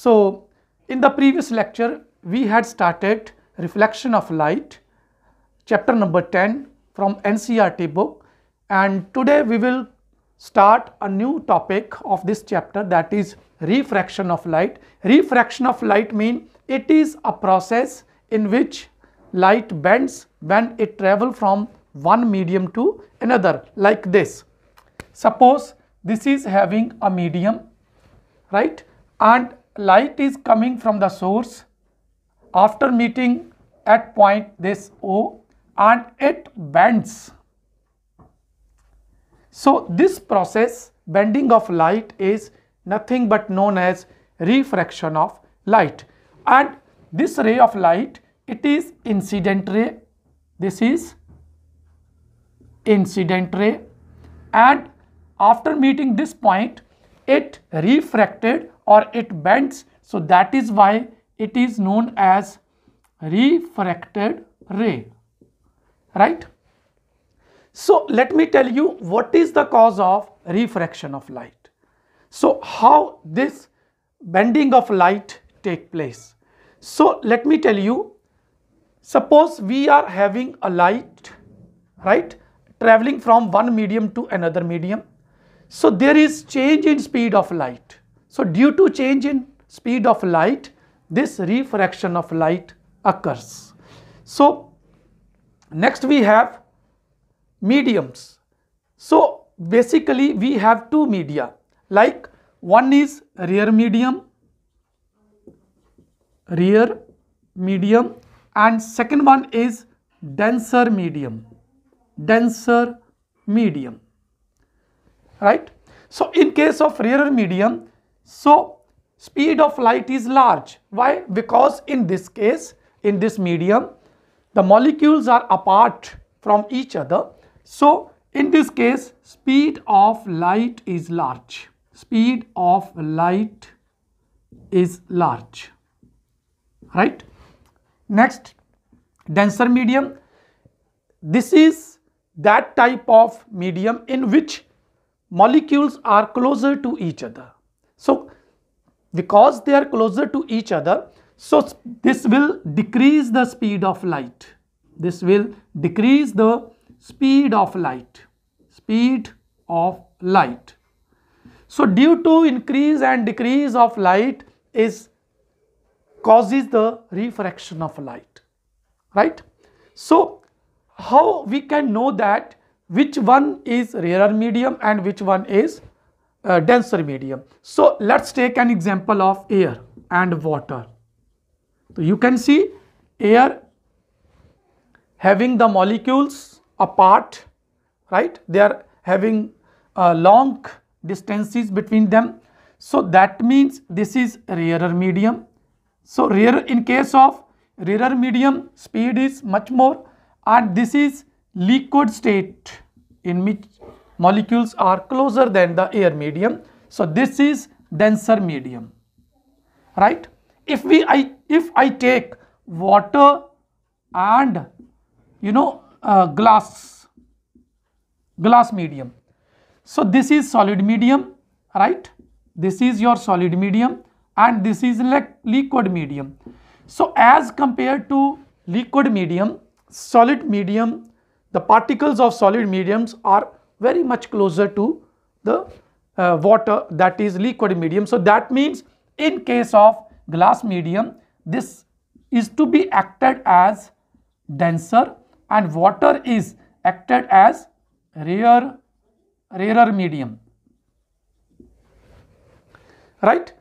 So in the previous lecture, we had started reflection of light, chapter number 10 from NCERT book, and today we will start a new topic of this chapter, that is refraction of light. Refraction of light means it is a process in which light bends when it travels from one medium to another, like this. Suppose this is having a medium, right, and light is coming from the source after meeting at point this O, and it bends. So this process, bending of light, is nothing but known as refraction of light. And this ray of light, it is incident ray. This is incident ray, and after meeting this point, it refracted or it bends. So that is why it is known as refracted ray, right? So let me tell you what is the cause of refraction of light. So how this bending of light take place. So let me tell you, suppose we are having a light, right, traveling from one medium to another medium. So there is change in speed of light. So due to change in speed of light, this refraction of light occurs. So next we have mediums. So basically we have two media, like one is rare medium, and second one is denser medium, right? So in case of rarer medium, so speed of light is large. Why? Because in this case, in this medium, the molecules are apart from each other. So in this case, speed of light is large. Speed of light is large, right? Next, denser medium. This is that type of medium in which molecules are closer to each other. So because they are closer to each other, so this will decrease the speed of light. This will decrease the speed of light. So due to increase and decrease of light causes the refraction of light, right? So how we can know that which one is rarer medium and which one is denser medium? So let's take an example of air and water. So you can see air having the molecules apart, right? They are having long distances between them. So that means this is rarer medium. So in case of rarer medium, speed is much more, and this is liquid state in which molecules are closer than the air medium. So this is denser medium, right? If I take water and glass medium, so this is solid medium, right? This is your solid medium and this is like liquid medium. So as compared to liquid medium, solid medium, the particles of solid mediums are very much closer to the water, that is liquid medium. So that means in case of glass medium, this is to be acted as denser and water is acted as rarer medium, right?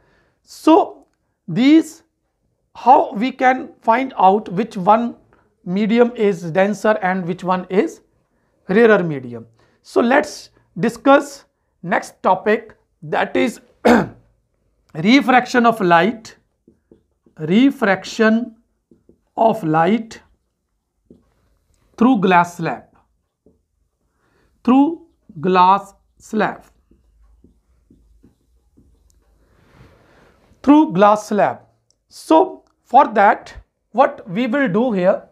So these, how we can find out which one medium is denser and which one is rarer medium. So let's discuss next topic, that is refraction of light through glass slab. So for that, what we will do here,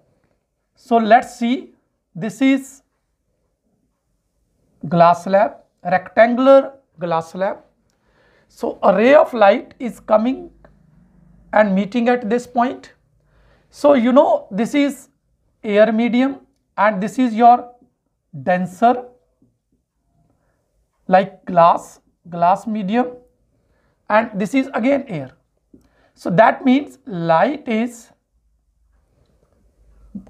so let's see, this is glass slab, rectangular glass slab. So a ray of light is coming and meeting at this point. So you know this is air medium and this is your denser like glass medium, and this is again air. So that means light is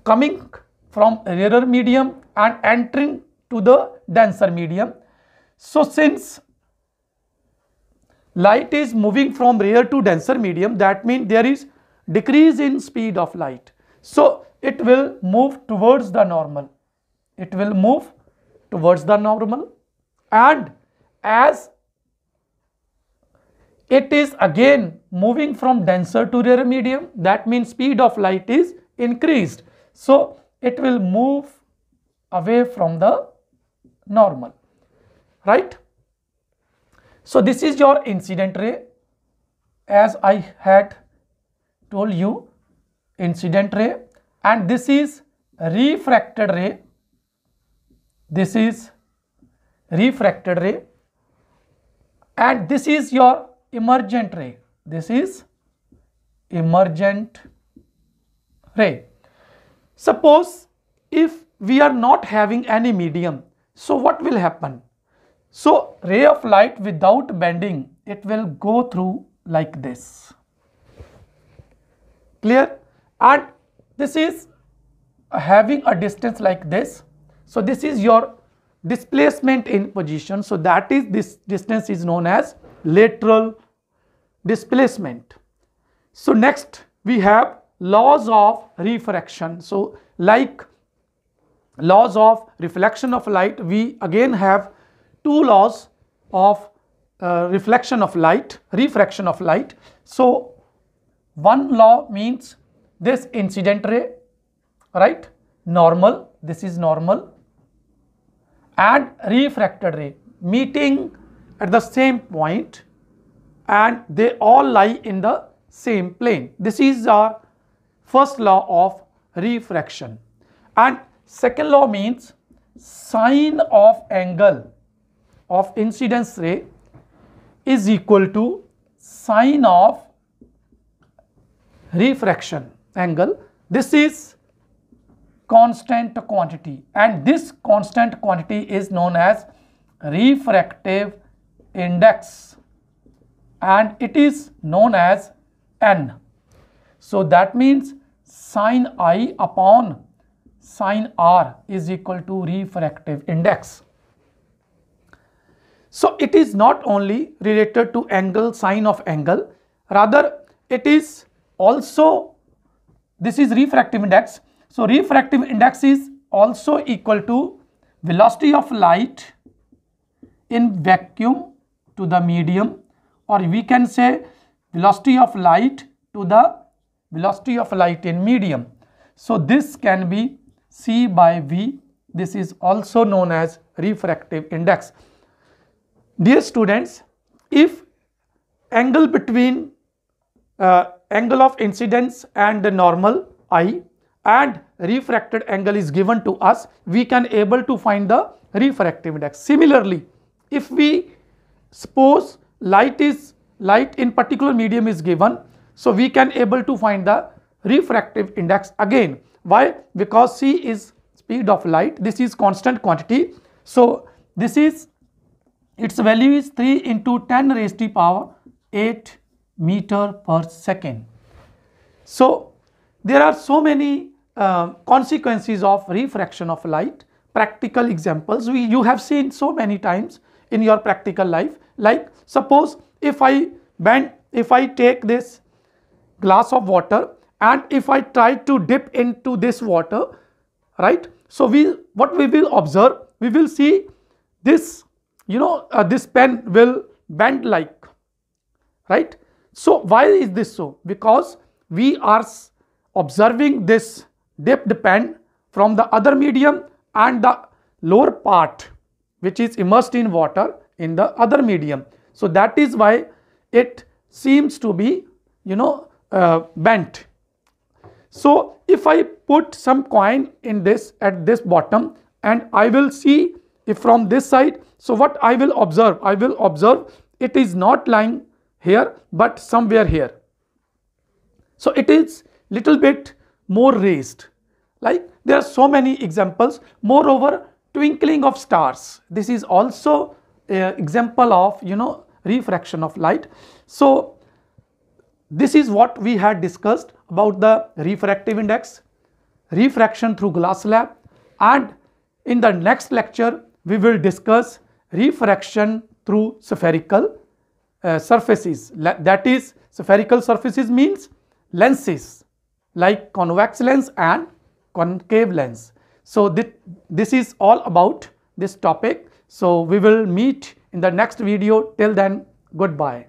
coming from rarer medium and entering to the denser medium. So since light is moving from rare to denser medium, that means there is decrease in speed of light. So it will move towards the normal. It will move towards the normal, and as it is again moving from denser to rarer medium, that means speed of light is increased. So it will move away from the normal, right? So this is your incident ray, as I had told you, incident ray, and this is refracted ray. This is refracted ray, and this is your emergent ray. This is emergent ray. Suppose if we are not having any medium, so what will happen? So ray of light without bending, it will go through like this. Clear? And this is having a distance like this. So this is your displacement in position. So that is, this distance is known as lateral displacement. So next we have laws of refraction. So like laws of reflection of light, we again have two laws of reflection of light, refraction of light. So one law means this incident ray, right, normal, this is normal, and refracted ray meeting at the same point, and they all lie in the same plane. This is our first law of refraction. And second law means sine of angle of incidence ray is equal to sine of refraction angle. This is constant quantity, and this constant quantity is known as refractive index, and it is known as n. So that means sine I upon sine R is equal to refractive index. So it is not only related to angle, sine of angle, rather it is also, this is refractive index. So refractive index is also equal to velocity of light in vacuum to the medium, or we can say velocity of light to the velocity of light in medium. So this can be C by V. This is also known as refractive index. Dear students, if angle between angle of incidence and the normal I and refracted angle is given to us, we can able to find the refractive index. Similarly, if we suppose light in particular medium is given, so we can able to find the refractive index again. Why? Because C is speed of light, this is constant quantity. So this is, its value is 3 into 10 raised to the power 8 meter per second. So there are so many consequences of refraction of light. Practical examples you have seen so many times in your practical life. Like suppose if I take this glass of water and if I try to dip into this water, right? So what we will observe, we will see this, this pen will bend like, right? So why is this so? Because we are observing this dipped pen from the other medium and the lower part which is immersed in water in the other medium. So that is why it seems to be, bent. So if I put some coin in this at this bottom and I will see if from this side, so what I will observe? I will observe it is not lying here but somewhere here. So it is little bit more raised. Like there are so many examples. Moreover, twinkling of stars. This is also an example of, refraction of light. So this is what we had discussed about the refractive index, refraction through glass slab, and in the next lecture we will discuss refraction through spherical surfaces. That is, spherical surfaces means lenses like convex lens and concave lens. So this is all about this topic. So we will meet in the next video. Till then, goodbye.